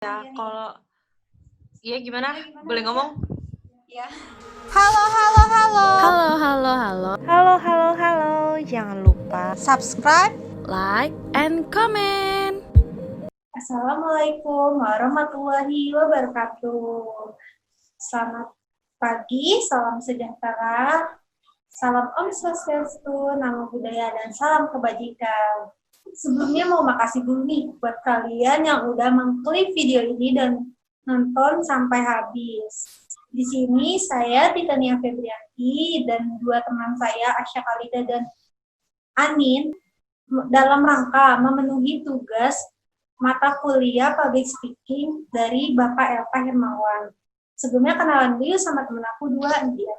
Ya, kalau iya gimana? Boleh ngomong? Ya. Halo, halo, halo. Halo, halo, halo. Halo, halo, halo. Jangan lupa subscribe, Like and comment. Assalamualaikum warahmatullahi wabarakatuh. Selamat pagi, salam sejahtera, salam Om Swastiastu, Namo Buddhaya, dan salam kebajikan. Sebelumnya mau makasih dulu nih buat kalian yang udah mengklik video ini dan nonton sampai habis. Di sini saya Titania Febrianti dan dua teman saya Asya Khalida dan Anin dalam rangka memenuhi tugas mata kuliah Public Speaking dari Bapak Elka Hermawan. Sebelumnya kenalan dulu sama temen aku dua, dia.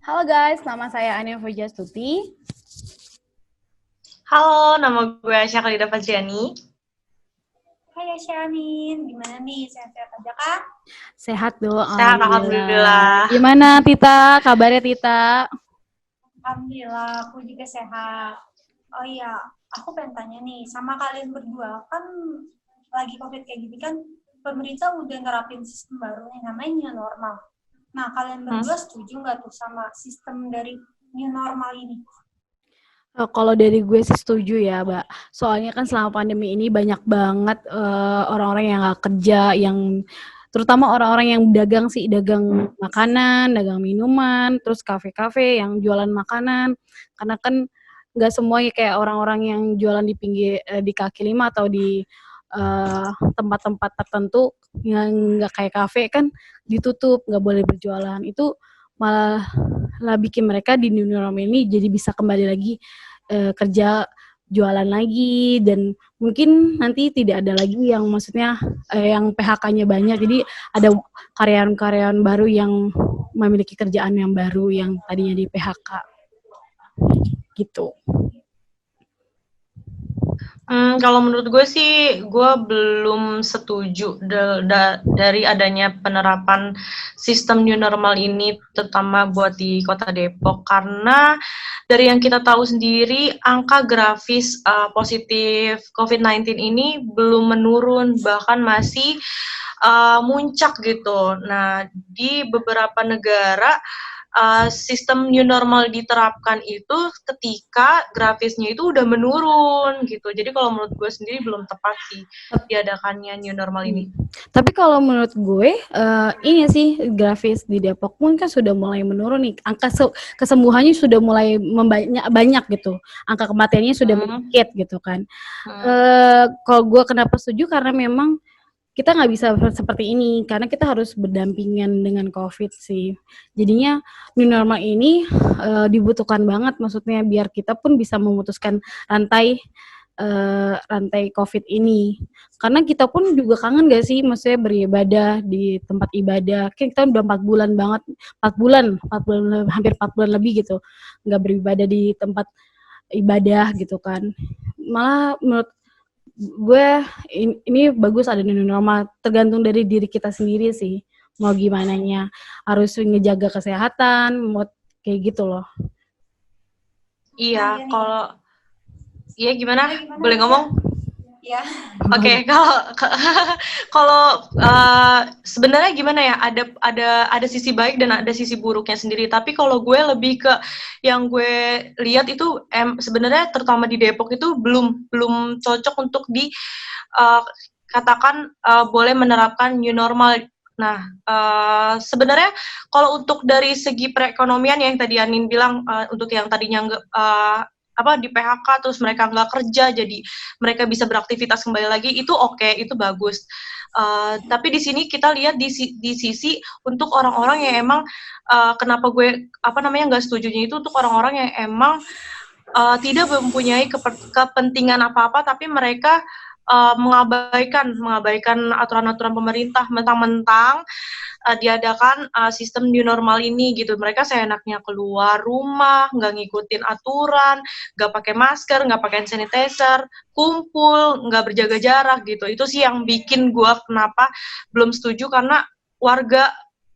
Halo guys, nama saya Ania Fujastuti. Halo, nama gue Asya Khalida Fazriani. Hai Asyanin, gimana nih? Sehat-sehat aja kah? Sehat dulu, Sehat, alhamdulillah. Gimana Tita? Kabarnya Tita? Alhamdulillah, aku juga sehat. Oh iya, aku pengen tanya nih, sama kalian berdua, kan lagi COVID kayak gini kan, pemerintah udah nerapin sistem baru nih, namanya new normal. Nah, kalian berdua setuju nggak tuh sama sistem dari new normal ini? Kalau dari gue sih setuju ya, Mbak. Soalnya kan selama pandemi ini banyak banget orang-orang yang nggak kerja, yang terutama orang-orang yang dagang makanan, dagang minuman, terus kafe-kafe yang jualan makanan. Karena kan nggak semuanya kayak orang-orang yang jualan di pinggir di kaki lima atau di tempat-tempat tertentu yang nggak kayak kafe kan ditutup, nggak boleh berjualan. Itu malah bikin mereka di new normal ini jadi bisa kembali lagi kerja jualan lagi, dan mungkin nanti tidak ada lagi yang maksudnya yang PHK-nya banyak, jadi ada karyawan-karyawan baru yang memiliki kerjaan yang baru yang tadinya di PHK gitu. Kalau menurut gue sih, gue belum setuju dari adanya penerapan sistem new normal ini, terutama buat di Kota Depok, karena dari yang kita tahu sendiri, angka grafis positif COVID-19 ini belum menurun, bahkan masih muncak gitu. Nah, di beberapa negara, sistem new normal diterapkan itu ketika grafisnya itu udah menurun gitu. Jadi kalau menurut gue sendiri belum tepat sih diadakannya new normal ini. Tapi kalau menurut gue ini sih grafis di Depok pun kan sudah mulai menurun nih. Angka kesembuhannya sudah mulai banyak gitu. Angka kematiannya sudah sedikit gitu kan. Kalau gue kenapa setuju, karena memang kita nggak bisa seperti ini, karena kita harus berdampingan dengan COVID sih. Jadinya new normal ini dibutuhkan banget, maksudnya biar kita pun bisa memutuskan rantai COVID ini. Karena kita pun juga kangen gak sih, maksudnya beribadah di tempat ibadah. Kita udah 4 bulan banget, 4 bulan, hampir 4 bulan lebih gitu, nggak beribadah di tempat ibadah gitu kan. Malah menurut gue ini bagus ada new normal, tergantung dari diri kita sendiri sih, mau gimana nya, harus ngejaga kesehatan, mau kayak gitu loh. Iya, kalau iya gimana? Boleh ngomong? Ya. Oke, kalau sebenarnya gimana ya, ada sisi baik dan ada sisi buruknya sendiri. Tapi kalau gue lebih ke yang gue lihat itu sebenarnya terutama di Depok itu belum cocok untuk katakan boleh menerapkan new normal. Nah, sebenarnya kalau untuk dari segi perekonomian yang tadi Anin bilang, untuk yang tadinya di PHK terus mereka nggak kerja, jadi mereka bisa beraktivitas kembali lagi, itu oke, itu bagus. Tapi di sini kita lihat di sisi untuk orang-orang yang emang kenapa gue nggak setujunya itu untuk orang-orang yang emang tidak mempunyai kepentingan apa-apa, tapi mereka mengabaikan aturan-aturan pemerintah, mentang-mentang diadakan sistem new normal ini gitu. Mereka seenaknya keluar rumah, nggak ngikutin aturan, nggak pakai masker, nggak pakai sanitizer, kumpul, nggak berjaga jarak gitu. Itu sih yang bikin gue kenapa belum setuju, karena warga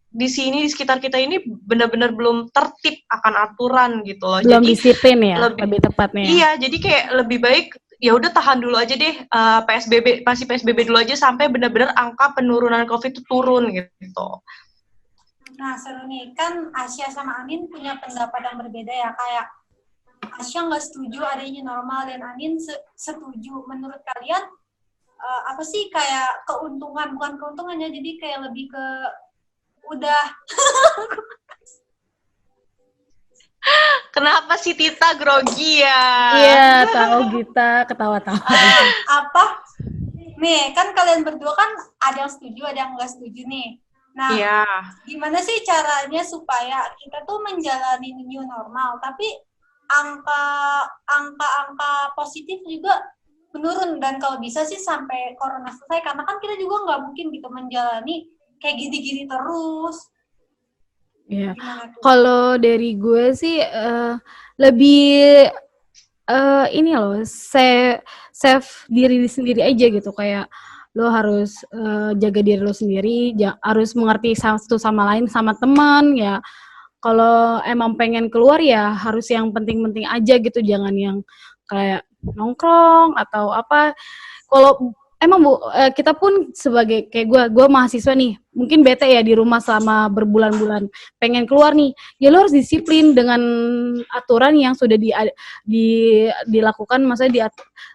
di sini di sekitar kita ini benar-benar belum tertib akan aturan gitu loh. Belum jadi disiplin ya, lebih tepatnya. Iya, jadi kayak lebih baik ya udah tahan dulu aja deh, PSBB, masih PSBB dulu aja sampai benar-benar angka penurunan COVID itu turun gitu. Nah, seru nih. Kan Asya sama Anin punya pendapat yang berbeda ya. Kayak Asya nggak setuju adanya normal dan Anin setuju. Menurut kalian, apa sih kayak keuntungan? Bukan keuntungannya, jadi kayak lebih ke udah. Kenapa sih Tita grogi ya? Iya, tahu Gita ketawa-tawa. Apa? Nih, kan kalian berdua kan ada yang setuju, ada yang nggak setuju nih. Nah, Iya. gimana sih caranya supaya kita tuh menjalani new normal, tapi angka positif juga menurun, dan kalau bisa sih sampai corona selesai, karena kan kita juga nggak mungkin gitu menjalani kayak gini-gini terus. Iya. Gimana tuh? Kalau dari gue sih lebih ini loh, save diri sendiri aja gitu, kayak lo harus jaga diri lo sendiri, harus mengerti satu sama lain sama teman ya. Kalau emang pengen keluar ya harus yang penting-penting aja gitu, jangan yang kayak nongkrong atau apa. Kalau emang kita pun sebagai kayak gue mahasiswa nih, mungkin bete ya di rumah selama berbulan-bulan, pengen keluar nih, ya lo harus disiplin dengan aturan yang sudah dilakukan, maksudnya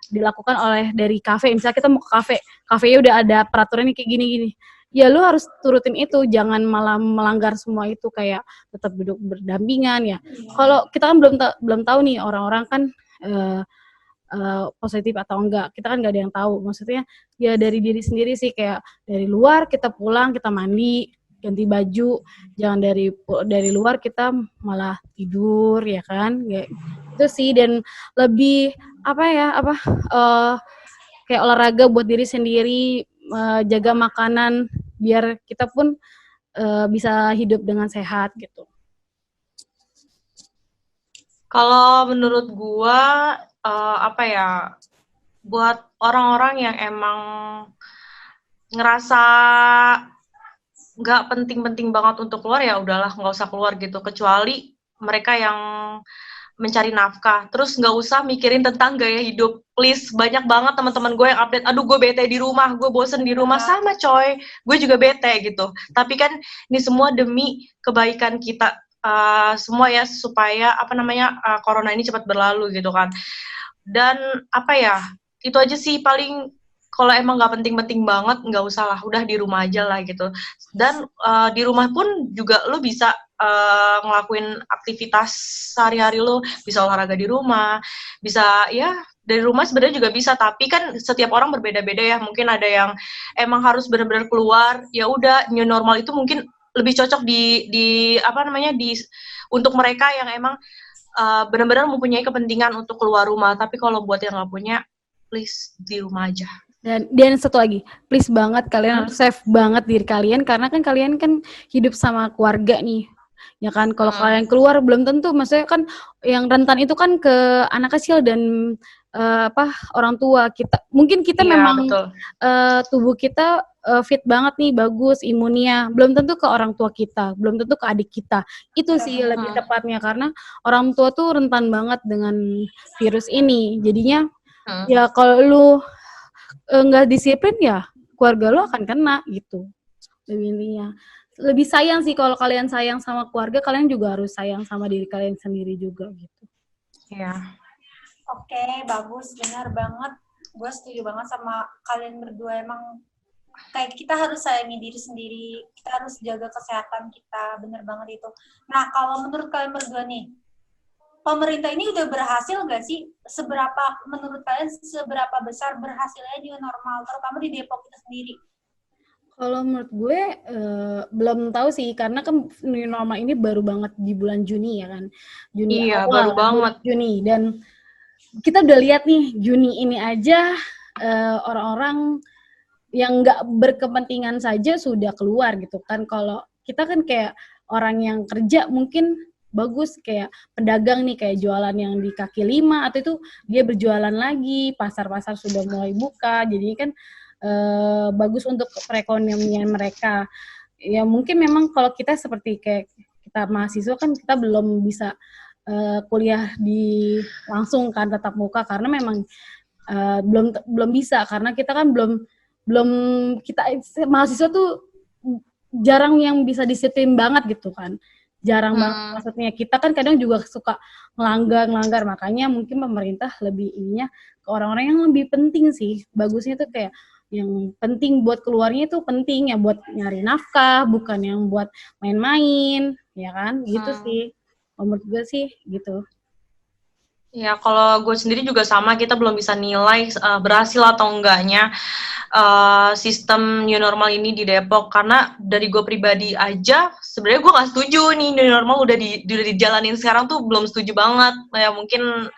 dilakukan oleh dari kafe. Misalnya kita mau ke kafenya udah ada peraturannya kayak gini-gini, ya lo harus turutin itu, jangan malah melanggar semua itu, kayak tetap duduk berdampingan ya. Kalau kita kan belum tahu nih orang-orang kan positif atau enggak, kita kan nggak ada yang tahu. Maksudnya ya dari diri sendiri sih, kayak dari luar kita pulang, kita mandi, ganti baju, jangan dari luar kita malah tidur ya kan, kayak itu sih. Dan lebih kayak olahraga buat diri sendiri, jaga makanan biar kita pun bisa hidup dengan sehat gitu. Kalau menurut gua buat orang-orang yang emang ngerasa nggak penting-penting banget untuk keluar, ya udahlah nggak usah keluar gitu, kecuali mereka yang mencari nafkah. Terus nggak usah mikirin tentang gaya hidup, please. Banyak banget teman-teman gue yang update, aduh gue bete di rumah, gue bosen di rumah. Sama coy, gue juga bete gitu. Tapi kan ini semua demi kebaikan kita semua ya, supaya corona ini cepat berlalu gitu kan. Dan itu aja sih paling. Kalau emang nggak penting-penting banget, nggak usah lah, udah di rumah aja lah gitu. Dan di rumah pun juga lo bisa ngelakuin aktivitas sehari-hari lo, bisa olahraga di rumah, bisa ya dari rumah sebenarnya juga bisa, tapi kan setiap orang berbeda-beda ya. Mungkin ada yang emang harus benar-benar keluar, ya udah new normal itu mungkin lebih cocok untuk mereka yang emang benar-benar mempunyai kepentingan untuk keluar rumah. Tapi kalau buat yang nggak punya, please di rumah aja. Dan satu lagi, please banget kalian harus save banget diri kalian, karena kan kalian kan hidup sama keluarga nih, ya kan. Kalau kalian keluar belum tentu, maksudnya kan yang rentan itu kan ke anak kecil dan orang tua kita. Mungkin kita memang tubuh kita fit banget nih, bagus imunnya, belum tentu ke orang tua kita, belum tentu ke adik kita. Itu sih lebih tepatnya, karena orang tua tuh rentan banget dengan virus ini. Jadinya ya kalau lu nggak disiplin ya keluarga lo akan kena gitu. Lebih sayang sih, kalau kalian sayang sama keluarga, kalian juga harus sayang sama diri kalian sendiri juga gitu. Iya. Oke, bagus, benar banget. Gue setuju banget sama kalian berdua. Emang kayak kita harus sayangi diri sendiri, kita harus jaga kesehatan kita, benar banget itu. Nah, kalau menurut kalian berdua nih, pemerintah ini udah berhasil nggak sih? Menurut kalian seberapa besar berhasilnya new normal, terutama di Depok itu sendiri? Kalau menurut gue belum tahu sih, karena kan new normal ini baru banget di bulan Juni ya kan. Juni iya, awal, baru banget. Juni, dan kita udah lihat nih Juni ini aja orang-orang yang nggak berkepentingan saja sudah keluar gitu kan. Kalau kita kan kayak orang yang kerja mungkin bagus, kayak pedagang nih, kayak jualan yang di kaki lima, atau itu dia berjualan lagi, pasar-pasar sudah mulai buka, jadi kan bagus untuk perekonomian mereka. Ya mungkin memang kalau kita seperti kayak kita mahasiswa kan kita belum bisa kuliah di langsung kan tatap muka, karena memang belum bisa karena kita kan belum kita mahasiswa tuh jarang yang bisa disiplin banget gitu kan. Jarang banget maksudnya. Kita kan kadang juga suka ngelanggar, makanya mungkin pemerintah lebih ininya ke orang-orang yang lebih penting sih. Bagusnya tuh kayak yang penting buat keluarnya itu penting ya buat nyari nafkah, bukan yang buat main-main, ya kan? Gitu sih. Menurut gue sih gitu. Ya, kalau gue sendiri juga sama, kita belum bisa nilai berhasil atau enggaknya sistem new normal ini di Depok. Karena dari gue pribadi aja, sebenarnya gue nggak setuju nih new normal udah dijalanin sekarang tuh belum setuju banget. Ya mungkin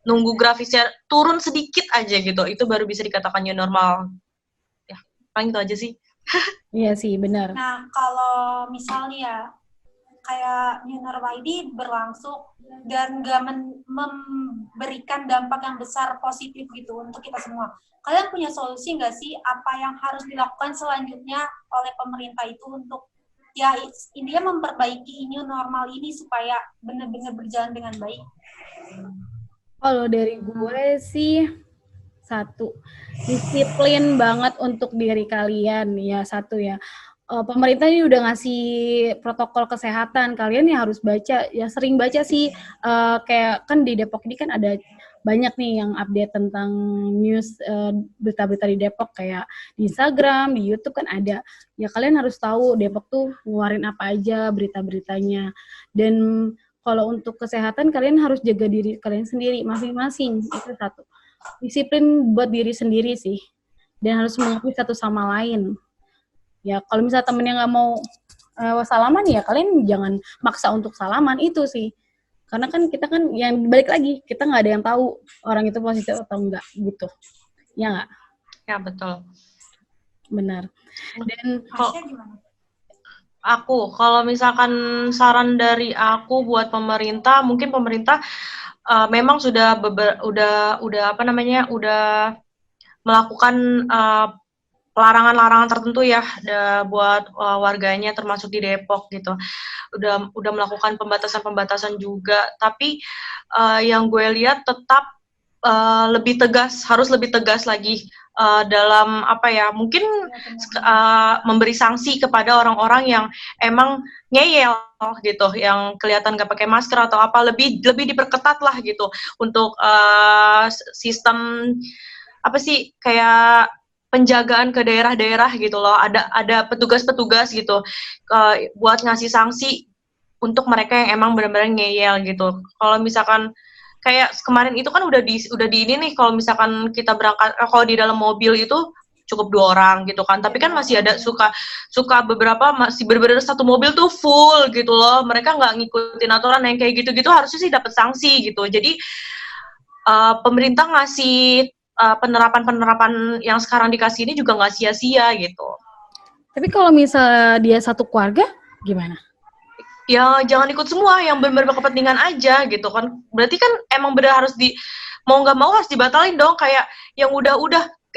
nunggu grafisnya turun sedikit aja gitu, itu baru bisa dikatakan new normal. Ya, paling itu aja sih. Iya sih, benar. Nah, kalau misalnya ya, kayak new normal ini berlangsung dan gak memberikan dampak yang besar positif gitu untuk kita semua. Kalian punya solusi nggak sih apa yang harus dilakukan selanjutnya oleh pemerintah itu untuk ya intinya memperbaiki new normal ini supaya benar-benar berjalan dengan baik? Kalau dari gue sih satu, disiplin banget untuk diri kalian ya satu ya. Pemerintah ini udah ngasih protokol kesehatan, kalian ya harus baca, ya sering baca sih, kayak kan di Depok ini kan ada banyak nih yang update tentang news, berita-berita di Depok kayak di Instagram, di YouTube kan ada. Ya kalian harus tahu Depok tuh ngeluarin apa aja berita-beritanya. Dan kalau untuk kesehatan kalian harus jaga diri kalian sendiri masing-masing, itu satu. Disiplin buat diri sendiri sih, dan harus mengakui satu sama lain. Ya kalau misalnya temennya nggak mau salaman ya kalian jangan maksa untuk salaman, itu sih. Karena kan kita kan yang balik lagi, kita nggak ada yang tahu orang itu positif atau enggak gitu. Ya nggak? Ya, betul. Benar. Dan kalau misalkan saran dari aku buat pemerintah, mungkin pemerintah memang sudah udah melakukan larangan-larangan tertentu ya buat warganya termasuk di Depok gitu. Udah melakukan pembatasan-pembatasan juga, tapi yang gue lihat tetap harus lebih tegas lagi dalam mungkin memberi sanksi kepada orang-orang yang emang ngeyel gitu, yang kelihatan nggak pakai masker atau apa, lebih diperketat lah gitu untuk sistem kayak penjagaan ke daerah-daerah gitu loh, ada petugas-petugas gitu buat ngasih sanksi untuk mereka yang emang benar-benar ngeyel gitu. Kalau misalkan kayak kemarin itu kan udah di ini nih, kalau misalkan kita berangkat kalau di dalam mobil itu cukup 2 orang gitu kan, tapi kan masih ada suka beberapa masih benar-benar satu mobil tuh full gitu loh, mereka nggak ngikutin aturan yang kayak gitu-gitu, harusnya sih dapat sanksi gitu. Jadi pemerintah ngasih penerapan yang sekarang dikasih ini juga nggak sia-sia gitu. Tapi kalau misalnya dia satu keluarga, gimana? Ya jangan ikut semua, yang benar-benar berkepentingan aja gitu kan. Berarti kan emang benar harus mau nggak mau harus dibatalin dong, kayak yang udah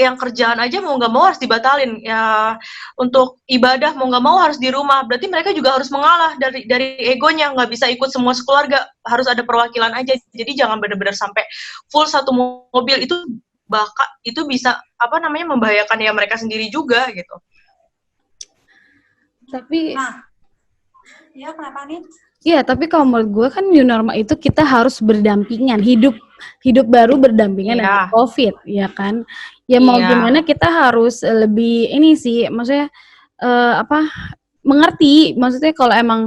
yang kerjaan aja mau nggak mau harus dibatalin. Ya untuk ibadah mau nggak mau harus di rumah. Berarti mereka juga harus mengalah dari egonya, nggak bisa ikut semua sekeluarga, harus ada perwakilan aja. Jadi jangan benar-benar sampai full satu mobil, itu bisa membahayakan ya mereka sendiri juga gitu. Tapi ya kenapa nih? Iya, tapi kalau menurut gue kan new normal itu kita harus berdampingan, hidup baru berdampingan dengan COVID, ya kan? Ya mau gimana kita harus lebih ini sih, maksudnya mengerti, maksudnya kalau emang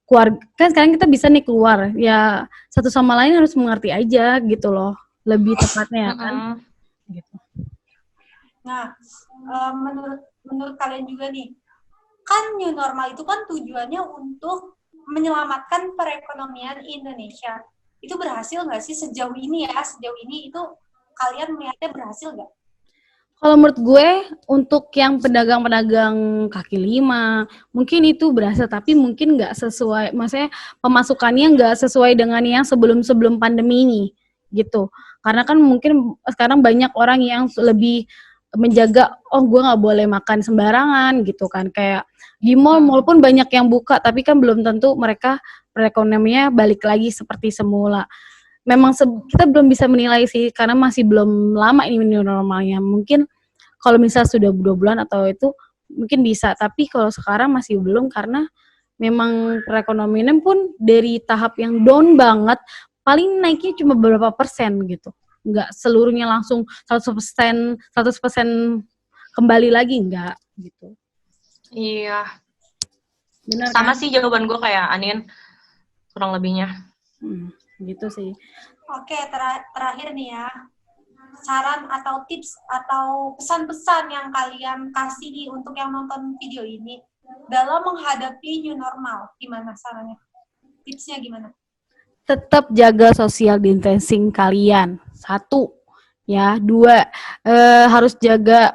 keluarga, kan sekarang kita bisa nih keluar, ya satu sama lain harus mengerti aja gitu loh, lebih tepatnya kan? Gitu. Nah, menurut kalian juga nih, kan new normal itu kan tujuannya untuk menyelamatkan perekonomian Indonesia. Itu berhasil nggak sih sejauh ini ya? Sejauh ini itu kalian melihatnya berhasil nggak? Kalau menurut gue, untuk yang pedagang-pedagang kaki lima, mungkin itu berhasil, tapi mungkin nggak sesuai, maksudnya pemasukannya nggak sesuai dengan yang sebelum pandemi ini, gitu. Karena kan mungkin sekarang banyak orang yang lebih menjaga, gue nggak boleh makan sembarangan gitu kan, kayak di mall pun banyak yang buka, tapi kan belum tentu mereka perekonomiannya balik lagi seperti semula. memang kita belum bisa menilai sih karena masih belum lama ini new normalnya. Mungkin kalau misal sudah 2 bulan atau itu mungkin bisa, tapi kalau sekarang masih belum karena memang perekonomian pun dari tahap yang down banget, paling naiknya cuma beberapa persen gitu. Nggak seluruhnya langsung 100% kembali lagi, nggak gitu. Iya. Benar Sama kan? sih jawaban gue kayak Anin, kurang lebihnya. Gitu sih. Oke, terakhir nih ya. Saran atau tips atau pesan-pesan yang kalian kasih nih untuk yang nonton video ini dalam menghadapi new normal, gimana sarannya? Tipsnya gimana? Tetap jaga social distancing kalian. 1, ya. 2, harus jaga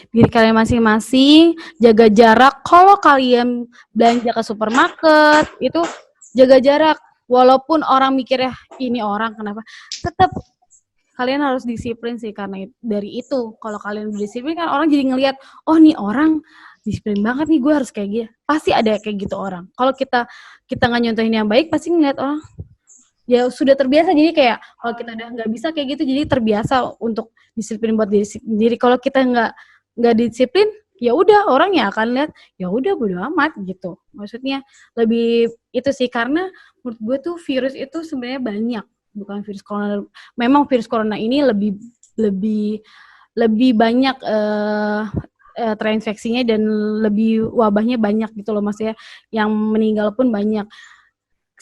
diri kalian masing-masing, jaga jarak. Kalau kalian belanja ke supermarket, itu jaga jarak. Walaupun orang mikirnya, ini orang kenapa? Tetap kalian harus disiplin sih, karena dari itu kalau kalian disiplin kan orang jadi ngelihat, oh nih orang disiplin banget nih, gue harus kayak gini. Pasti ada kayak gitu orang. Kalau kita nggak nyontohin yang baik, pasti ngeliat orang ya sudah terbiasa, jadi kayak kalau kita udah nggak bisa kayak gitu, jadi terbiasa untuk disiplin buat diri sendiri. Kalau kita nggak disiplin, ya udah orang ya akan lihat, ya udah bodo amat gitu. Maksudnya lebih itu sih, karena menurut gue tuh virus itu sebenarnya banyak, bukan virus corona. Memang virus corona ini lebih banyak terinfeksinya dan lebih wabahnya banyak gitu loh, maksudnya yang meninggal pun banyak.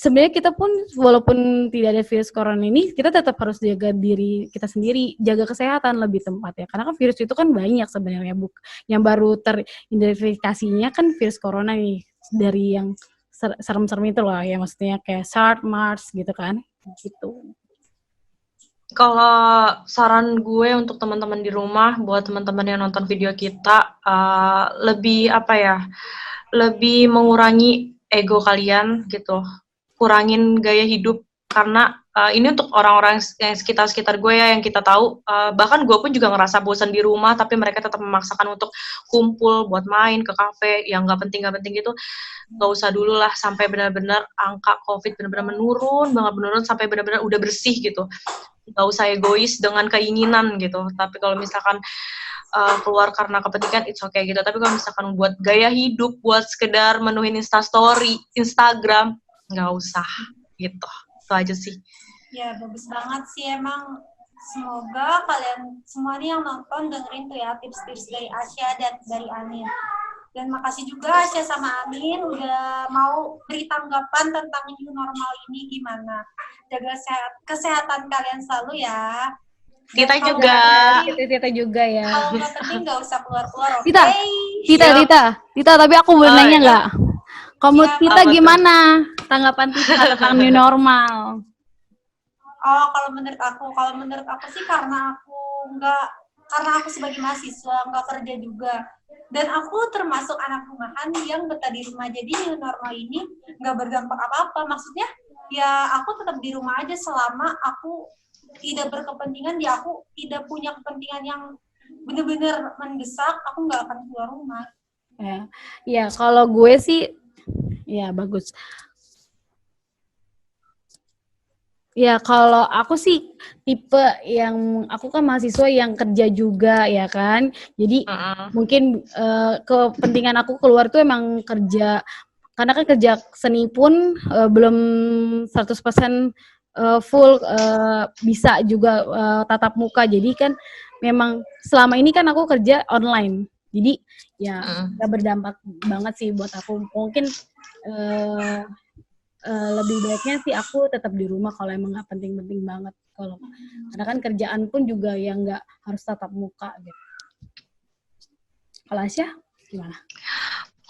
Sebenarnya kita pun walaupun tidak ada virus corona ini, kita tetap harus jaga diri kita sendiri, jaga kesehatan lebih tepat ya. Karena kan virus itu kan banyak sebenarnya, yang baru teridentifikasinya kan virus corona nih, dari yang serem-serem itu loh ya, maksudnya kayak SARS, MERS gitu kan, gitu. Kalau saran gue untuk teman-teman di rumah, buat teman-teman yang nonton video kita, lebih lebih mengurangi ego kalian gitu, kurangin gaya hidup, karena ini untuk orang-orang yang sekitar gue ya, yang kita tahu, bahkan gue pun juga ngerasa bosan di rumah, tapi mereka tetap memaksakan untuk kumpul buat main ke kafe yang nggak penting gitu. Nggak usah dulu lah, sampai benar-benar angka COVID benar-benar menurun sampai benar-benar udah bersih gitu. Nggak usah egois dengan keinginan gitu. Tapi kalau misalkan keluar karena kepentingan, it's okay gitu. Tapi kalau misalkan buat gaya hidup, buat sekedar menuhin Instastory, Instagram, nggak usah gitu. Itu aja sih. Ya, bagus banget sih emang. Semoga kalian semua nih yang nonton dengerin tuh ya tips-tips dari Asya dan dari Anin. Dan makasih juga Asya sama Anin udah mau beri tanggapan tentang new normal ini gimana. Jaga kesehatan kalian selalu ya. Kita Dan juga. Kita juga ya. Kalau nggak penting nggak usah keluar-keluar, oke? Tita, tapi aku boleh nanya nggak? Kamu Siap. Tita Apa gimana tanggapan Tita tentang new normal? Oh, kalau menurut aku sih karena aku sebagai mahasiswa nggak kerja juga, dan aku termasuk anak rumahan yang betah di rumah, jadi new normal ini nggak berdampak apa-apa. Maksudnya ya aku tetap di rumah aja selama aku tidak berkepentingan, ya aku tidak punya kepentingan yang benar-benar mendesak, aku nggak akan keluar rumah. Ya kalau gue sih ya bagus. Ya kalau aku sih tipe yang, aku kan mahasiswa yang kerja juga ya kan, jadi mungkin kepentingan aku keluar tuh emang kerja, karena kan kerja seni pun belum 100% full bisa juga tatap muka, jadi kan memang selama ini kan aku kerja online, jadi ya gak berdampak banget sih buat aku. Mungkin lebih baiknya sih aku tetap di rumah kalau emang nggak penting-penting banget, karena kan kerjaan pun juga yang nggak harus tatap muka gitu. Kalau Asya gimana?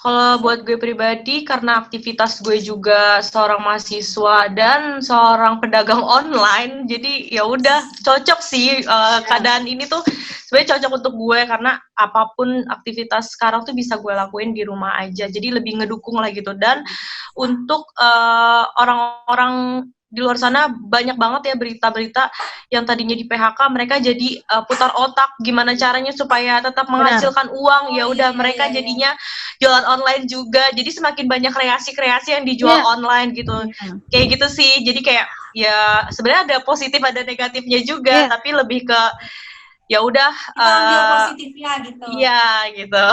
Kalau buat gue pribadi, karena aktivitas gue juga seorang mahasiswa dan seorang pedagang online, jadi ya udah cocok sih keadaan ini tuh sebenarnya cocok untuk gue, karena apapun aktivitas sekarang tuh bisa gue lakuin di rumah aja, jadi lebih ngedukung lah gitu. Dan untuk orang-orang di luar sana banyak banget ya berita-berita yang tadinya di PHK mereka jadi putar otak gimana caranya supaya tetap menghasilkan uang. Ya udah mereka jadinya jualan online juga. Jadi semakin banyak kreasi-kreasi yang dijual online gitu. Kayak gitu sih. Jadi kayak ya sebenarnya ada positif ada negatifnya juga, tapi lebih ke ya udah kita ambil positifnya gitu. Iya gitu.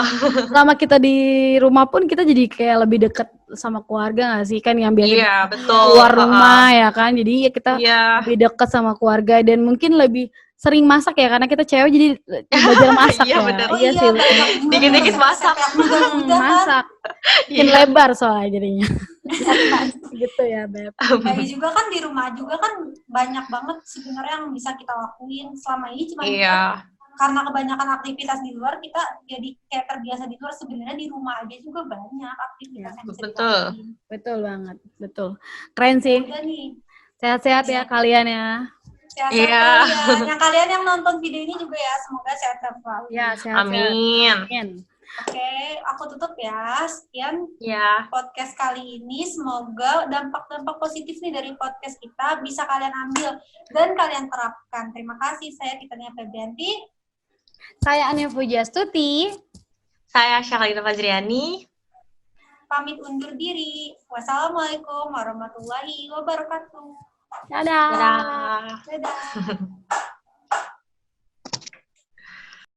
Selama kita di rumah pun kita jadi kayak lebih deket sama keluarga nggak sih, kan yang biasa keluar rumah ya kan, jadi kita lebih deket sama keluarga dan mungkin lebih sering masak ya karena kita cewek jadi belajar masak ya. Bener. Iya sih, dikit-dikit masak. Masak makin lebar soalnya jadinya. Gitu ya Beb. Kayak juga kan di rumah juga kan banyak banget sebenarnya yang bisa kita lakuin selama ini, cuma karena kebanyakan aktivitas di luar kita jadi kayak terbiasa di luar. Sebenarnya di rumah aja juga banyak aktivitas yang bisa dilakuin. Betul banget, betul. Keren sih. Sehat-sehat ya kalian ya. Sehat-sehat kalian. Yang kalian yang nonton video ini juga ya, semoga sehat-sehat selalu. Ya, sehat-sehat. Amin. Oke, aku tutup ya. Sekian podcast kali ini. Semoga dampak-dampak positif nih dari podcast kita bisa kalian ambil dan kalian terapkan. Terima kasih. Saya Titania Febrianti. Saya Ania Pujastuti. Saya Syakhalina Fazriani. Pamit undur diri. Wassalamualaikum warahmatullahi wabarakatuh. Dadah. Dadah.